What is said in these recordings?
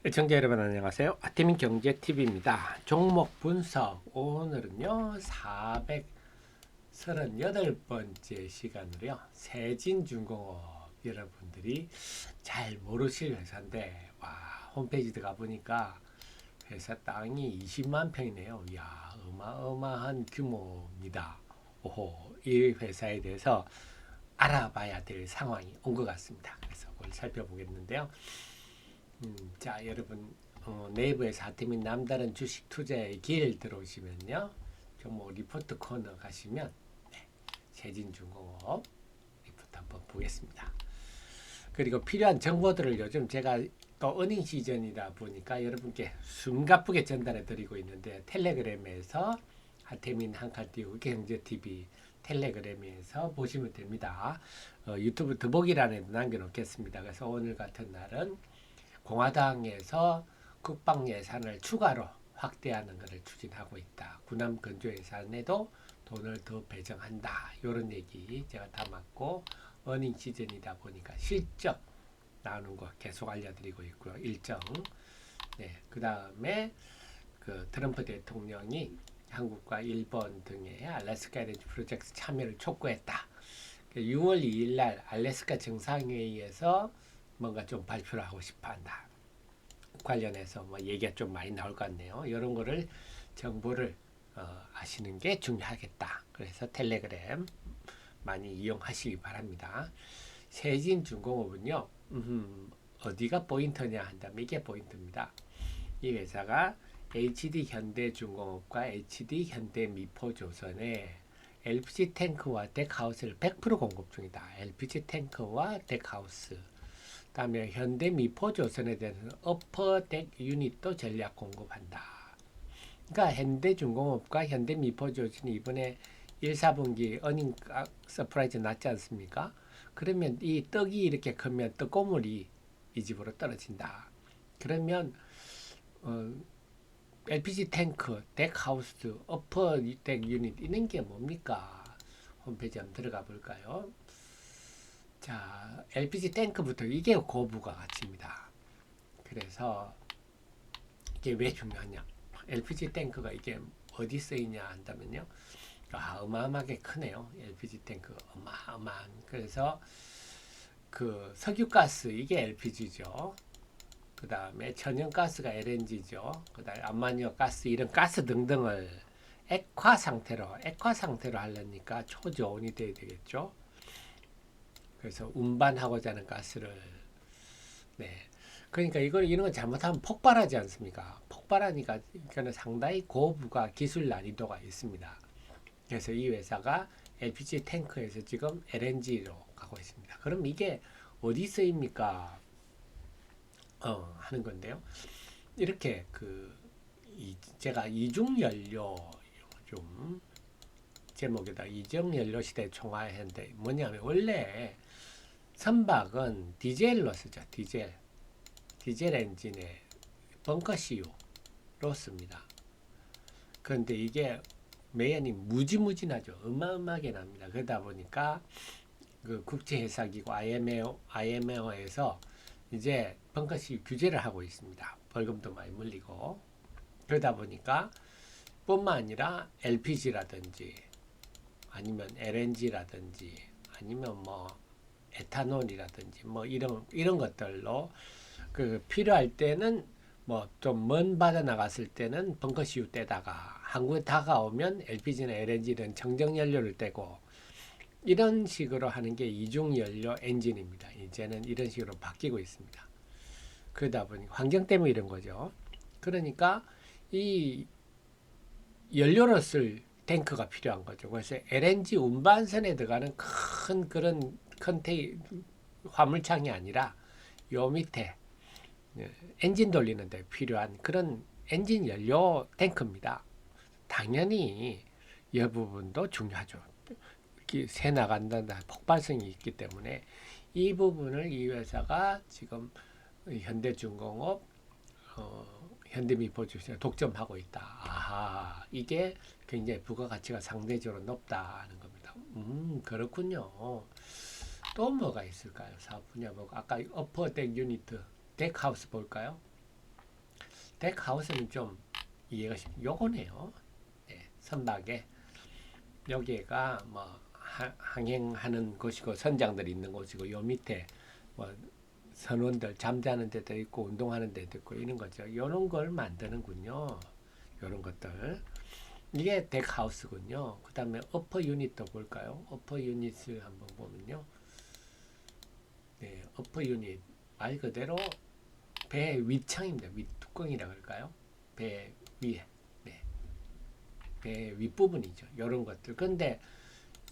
시청자 여러분 안녕하세요. 아태민 경제TV입니다. 종목 분석 오늘은요 438번째 시간으로요 세진중공업 여러분들이 잘 모르실 회사인데 와 홈페이지 들어가 보니까 회사 땅이 20만 평이네요. 이야 어마어마한 규모입니다. 오호 이 회사에 대해서 알아봐야 될 상황이 온 것 같습니다. 그래서 그걸 살펴보겠는데요. 자, 여러분 네이버에서 아태민 남다른 주식 투자의 길 들어오시면요. 종목 리포트 코너 가시면 네, 세진중공업 리포트 한번 보겠습니다. 그리고 필요한 정보들을 요즘 제가 또 어닝 시즌이다 보니까 여러분께 숨가쁘게 전달해 드리고 있는데 텔레그램에서 아태민 한칸 띄우기 경제TV 텔레그램에서 보시면 됩니다. 유튜브 더보기란에도 남겨놓겠습니다. 그래서 오늘 같은 날은 공화당에서 국방 예산을 추가로 확대하는 것을 추진하고 있다. 군함 건조 예산에도 돈을 더 배정한다. 이런 얘기 제가 담았고 어닝 시즌이다 보니까 실적 나오는 거 계속 알려드리고 있고요. 일정. 네, 그 다음에 그 트럼프 대통령이 한국과 일본 등의 알래스카 LNG 프로젝트 참여를 촉구했다. 6월 2일 날 알래스카 정상회의에서 뭔가 좀 발표를 하고 싶어 한다. 관련해서 뭐 얘기가 좀 많이 나올 것 같네요. 이런 거를 정보를 아시는 게 중요하겠다. 그래서 텔레그램 많이 이용하시기 바랍니다. 세진중공업은요. 어디가 포인트냐 한다면 이게 포인트입니다. 이 회사가 HD현대중공업과 HD현대미포조선에 LPG 탱크와 덱하우스를 100% 공급 중이다. LPG 탱크와 덱하우스. 다음에 현대미포조선에 대해서는 어퍼덱 유닛도 전략 공급한다. 그러니까 현대중공업과 현대미포조선이 이번에 1, 4분기 어닝 서프라이즈 났지 않습니까? 그러면 이 떡이 이렇게 크면 떡고물이 이 집으로 떨어진다. 그러면 LPG 탱크, 덱하우스, 어퍼덱 유닛 이런 게 뭡니까? 홈페이지 한번 들어가 볼까요? 자, LPG 탱크부터 이게 고부가 가치입니다. 그래서 이게 왜 중요하냐? LPG 탱크가 이게 어디 쓰이냐 한다면요. 어마어마하게 크네요. LPG 탱크 어마어마한. 그래서 그 석유가스 이게 LPG죠. 그 다음에 천연가스가 LNG죠. 그 다음에 암모니아 가스 이런 가스 등등을 액화 상태로 하려니까 초저온이 돼야 되겠죠. 그래서 운반하고자 하는 가스를 네. 그러니까 이런 거 잘못하면 폭발하지 않습니까? 폭발하니까 이거는 상당히 고부가 기술 난이도가 있습니다. 그래서 이 회사가 LPG 탱크에서 지금 LNG로 가고 있습니다. 그럼 이게 어디 쓰입니까? 하는 건데요. 이렇게 제가 이중 연료 좀 제목에다 이중 연료 시대 총화했는데 뭐냐면 원래 선박은 디젤로 쓰죠. 디젤 엔진에 벙커CU로 씁니다. 그런데 이게 매연이 무지무지나죠. 어마어마하게 납니다. 그러다 보니까 그 국제회사기구 IMO에서 이제 벙커CU 규제를 하고 있습니다. 벌금도 많이 물리고 그러다 보니까 뿐만 아니라 LPG라든지 아니면 LNG라든지 아니면 뭐 에탄올이라든지 뭐 이런 것들로 그 필요할 때는 뭐 좀 먼 바다 나갔을 때는 벙커CU 떼다가 한국에 다가오면 LPG나 LNG는 정정 연료를 떼고 이런 식으로 하는 게 이중 연료 엔진입니다. 이제는 이런 식으로 바뀌고 있습니다. 그러다 보니 환경 때문에 이런 거죠. 그러니까 이 연료를 쓸 탱크가 필요한 거죠. 그래서 LNG 운반선에 들어가는 큰 그런 화물창이 아니라 요 밑에 엔진 돌리는 데 필요한 그런 엔진 연료 탱크입니다. 당연히 이 부분도 중요하죠. 새 나간다 폭발성이 있기 때문에 이 부분을 이 회사가 지금 현대중공업 현대미포주에서 독점하고 있다. 아하, 이게 굉장히 부가가치가 상대적으로 높다는 겁니다. 그렇군요. 또 뭐가 있을까요? 사업 분야 보고 아까 어퍼덱 유니트, 덱하우스 볼까요? 덱하우스는 좀 이해가 쉽. 요거네요. 네, 선박에 여기가 뭐 항행하는 곳이고 선장들이 있는 곳이고 요 밑에 뭐 선원들 잠자는 데도 있고 운동하는 데도 있고 이런 거죠. 요런 걸 만드는군요. 요런 것들. 이게 덱하우스군요. 그 다음에 어퍼 유닛도 볼까요? 어퍼 유닛을 한번 보면요. 네, 어퍼 유닛 말 그대로 배 윗창입니다. 윗뚜껑이라고 할까요? 배 위에. 네. 배 윗부분이죠. 요런 것들. 근데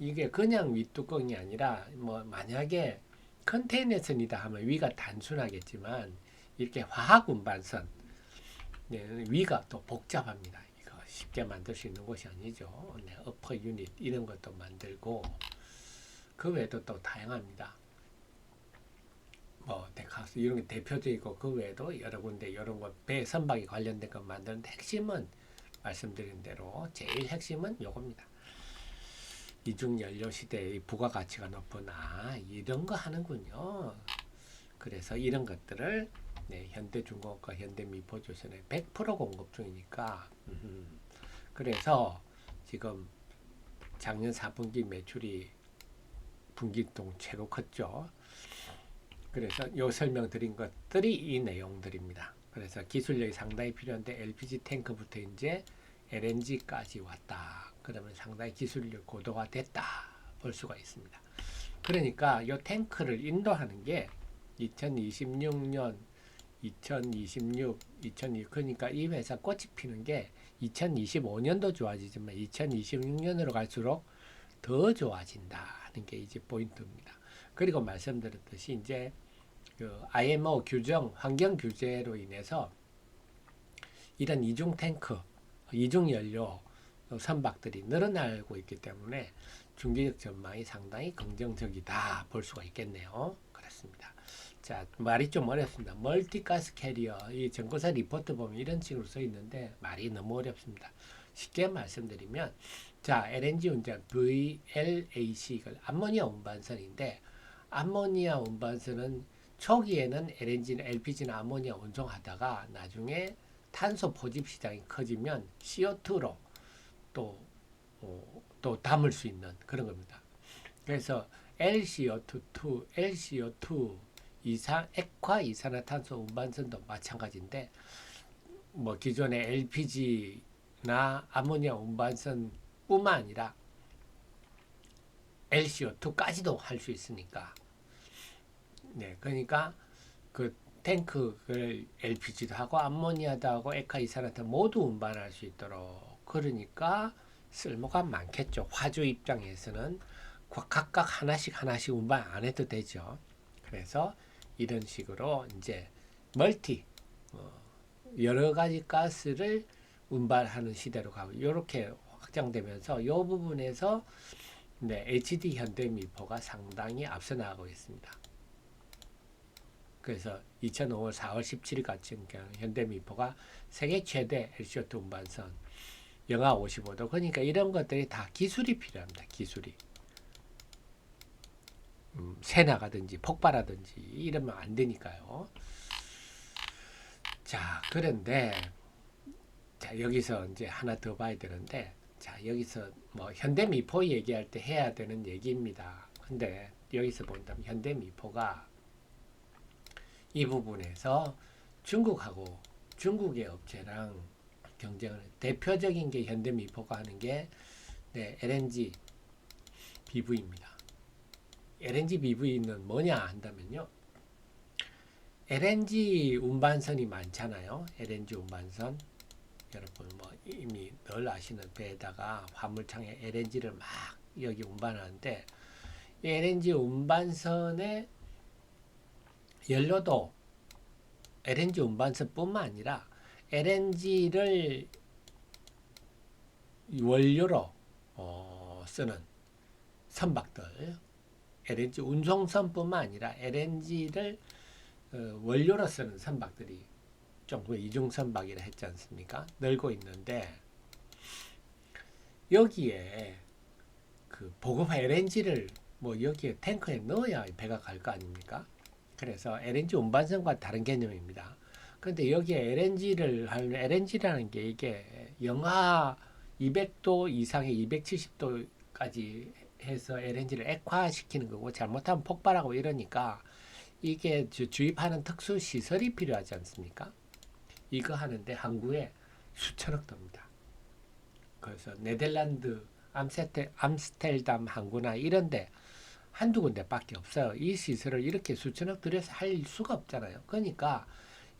이게 그냥 윗뚜껑이 아니라 뭐 만약에 컨테이너선이다 하면 위가 단순하겠지만 이렇게 화학 운반선 네, 위가 또 복잡합니다. 이거 쉽게 만들 수 있는 곳이 아니죠. 네, 어퍼 유닛 이런 것도 만들고 그 외에도 또 다양합니다. 뭐 덱하우스 이런 게 대표적이고 그 외에도 여러 군데 이런 거 배 선박이 관련된 거 만드는데 핵심은 말씀드린 대로 제일 핵심은 요겁니다. 이중 연료 시대의 부가가치가 높은 이런 거 하는군요. 그래서 이런 것들을 네, 현대중공업과 현대미포조선에 100% 공급 중이니까 그래서 지금 작년 4분기 매출이 분기동 최고 컸죠. 그래서 요 설명드린 것들이 이 내용들입니다. 그래서 기술력이 상당히 필요한데 LPG 탱크부터 이제 LNG까지 왔다. 그러면 상당히 기술력 고도가 됐다. 볼 수가 있습니다. 그러니까 이 탱크를 인도하는 게 2026년, 2026, 2020 그러니까 이 회사 꽃이 피는 게 2025년도 좋아지지만 2026년으로 갈수록 더 좋아진다는 게 이제 포인트입니다. 그리고 말씀드렸듯이 이제 그 IMO 규정, 환경 규제로 인해서 이런 이중 탱크, 이중 연료 선박들이 늘어나고 있기 때문에 중기적 전망이 상당히 긍정적이다 볼 수가 있겠네요. 그렇습니다. 자, 말이 좀 어렵습니다. 멀티가스 캐리어, 이 정거사 리포트 보면 이런 식으로 써 있는데 말이 너무 어렵습니다. 쉽게 말씀드리면, 자, LNG 운전 VLAC, 암모니아 운반선인데, 암모니아 운반선은 초기에는 LNG나 LPG나 아모니아 운송하다가 나중에 탄소 포집 시장이 커지면 CO2로 또 담을 수 있는 그런 겁니다. 그래서 LCO2 액화 이산화탄소 운반선도 마찬가지인데 뭐 기존의 LPG나 아모니아 운반선뿐만 아니라 LCO2까지도 할 수 있으니까 네, 그러니까 그 탱크를 LPG도 하고 암모니아도 하고 액화 이산화탄 모두 운반할 수 있도록 그러니까 쓸모가 많겠죠. 화주 입장에서는 각각 하나씩 운반 안 해도 되죠. 그래서 이런 식으로 이제 멀티 여러 가지 가스를 운반하는 시대로 가고 이렇게 확장되면서 이 부분에서 네, HD 현대미포가 상당히 앞서 나가고 있습니다. 그래서 2005년 4월 17일 같은 경우 현대미포가 세계 최대 LCO2 운반선 영하 55도 그러니까 이런 것들이 다 기술이 필요합니다. 기술이 새 나가든지 폭발하든지 이러면 안 되니까요. 자, 그런데 자, 여기서 이제 하나 더 봐야 되는데 자, 여기서 뭐 현대미포 얘기할 때 해야 되는 얘기입니다. 근데 여기서 본다면 현대미포가 이 부분에서 중국하고 중국의 업체랑 경쟁을 대표적인 게 현대미포가 하는 게 네, LNG BV입니다. LNG BV는 뭐냐 한다면요. LNG 운반선이 많잖아요. LNG 운반선. 여러분 뭐 이미 늘 아시는 배에다가 화물창에 LNG를 막 여기 운반하는데 이 LNG 운반선의 연료도 LNG 운반선뿐만 아니라 LNG를 원료로 쓰는 선박들 LNG 운송선뿐만 아니라 LNG를 원료로 쓰는 선박들이 좀 이중선박이라 했지 않습니까? 늘고 있는데 여기에 그 보급 LNG를 뭐 여기에 탱크에 넣어야 배가 갈 거 아닙니까? 그래서 LNG 운반선과 다른 개념입니다. 근데 여기에 LNG라는 게 이게 영하 200도 이상의 270도까지 해서 LNG를 액화시키는 거고 잘못하면 폭발하고 이러니까 이게 주입하는 특수 시설이 필요하지 않습니까? 이거 하는데 항구에 수천억 듭니다. 그래서 네덜란드 암스테르담 항구나 이런데 한두 군데밖에 없어요. 이 시설을 이렇게 수천억 들여서 할 수가 없잖아요. 그러니까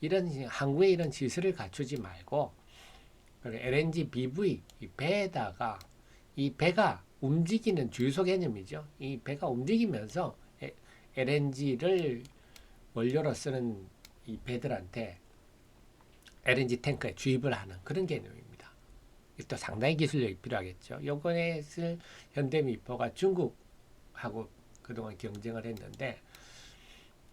이런 항구에 이런 시설을 갖추지 말고 LNG BV 이 배에다가 이 배가 움직이는 주유소 개념이죠. 이 배가 움직이면서 LNG를 원료로 쓰는 이 배들한테 LNG 탱크에 주입을 하는 그런 개념입니다. 또 상당히 기술력이 필요하겠죠. 요번에 쓸 현대미포가 중국하고 그동안 경쟁을 했는데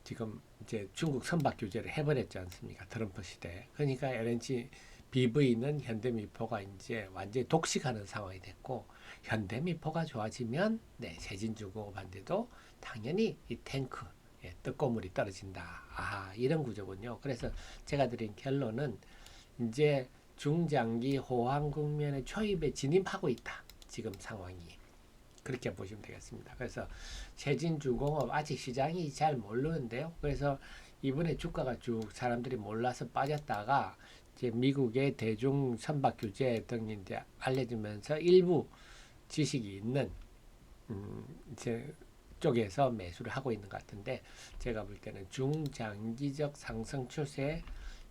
지금 이제 중국 선박 규제를 해버렸지 않습니까? 트럼프 시대. 그러니까 LNG BV는 현대미포가 이제 완전히 독식하는 상황이 됐고 현대미포가 좋아지면 네, 세진중공업한테도 당연히 이 탱크 뜨거물이 떨어진다. 아, 이런 구조군요. 그래서 제가 드린 결론은 이제 중장기 호황 국면의 초입에 진입하고 있다. 지금 상황이. 그렇게 보시면 되겠습니다. 그래서 세진중공업 아직 시장이 잘 모르는데요. 그래서 이번에 주가가 쭉 사람들이 몰라서 빠졌다가 이제 미국의 대중 선박 규제 등이 이제 알려지면서 일부 지식이 있는 이제 쪽에서 매수를 하고 있는 것 같은데 제가 볼 때는 중장기적 상승 추세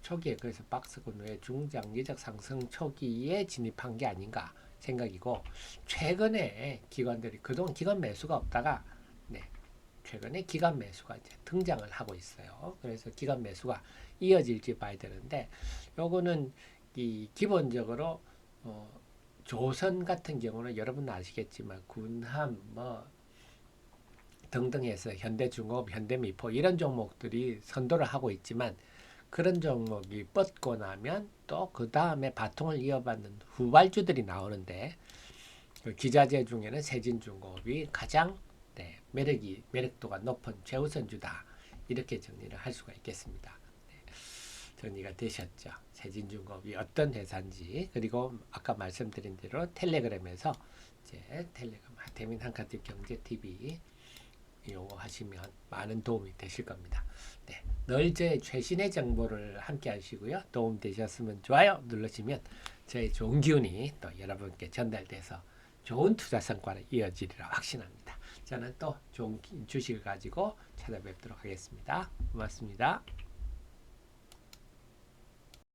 초기에 그래서 박스권 후에 중장기적 상승 초기에 진입한 게 아닌가 생각이고 최근에 기관들이 그동안 기관 매수가 없다가 네, 최근에 기관 매수가 이제 등장을 하고 있어요. 그래서 기관 매수가 이어질지 봐야 되는데 요거는 이 기본적으로 조선 같은 경우는 여러분 아시겠지만 군함 뭐 등등 해서 현대중공업, 현대미포 이런 종목들이 선도를 하고 있지만 그런 종목이 뻗고 나면 또 그 다음에 바통을 이어받는 후발주들이 나오는데 기자재 중에는 세진중공업이 가장 네, 매력도가 높은 최우선주다 이렇게 정리를 할 수가 있겠습니다. 네, 정리가 되셨죠? 세진중공업이 어떤 회사인지 그리고 아까 말씀드린 대로 텔레그램에서 이제 텔레그램 대민 한카티 경제 TV 이용하시면 많은 도움이 되실 겁니다. 네, 늘 제 최신의 정보를 함께 하시고요. 도움 되셨으면 좋아요 눌러주시면 저의 좋은 기운이 또 여러분께 전달돼서 좋은 투자 성과를 이어지리라 확신합니다. 저는 또 좋은 주식을 가지고 찾아뵙도록 하겠습니다. 고맙습니다.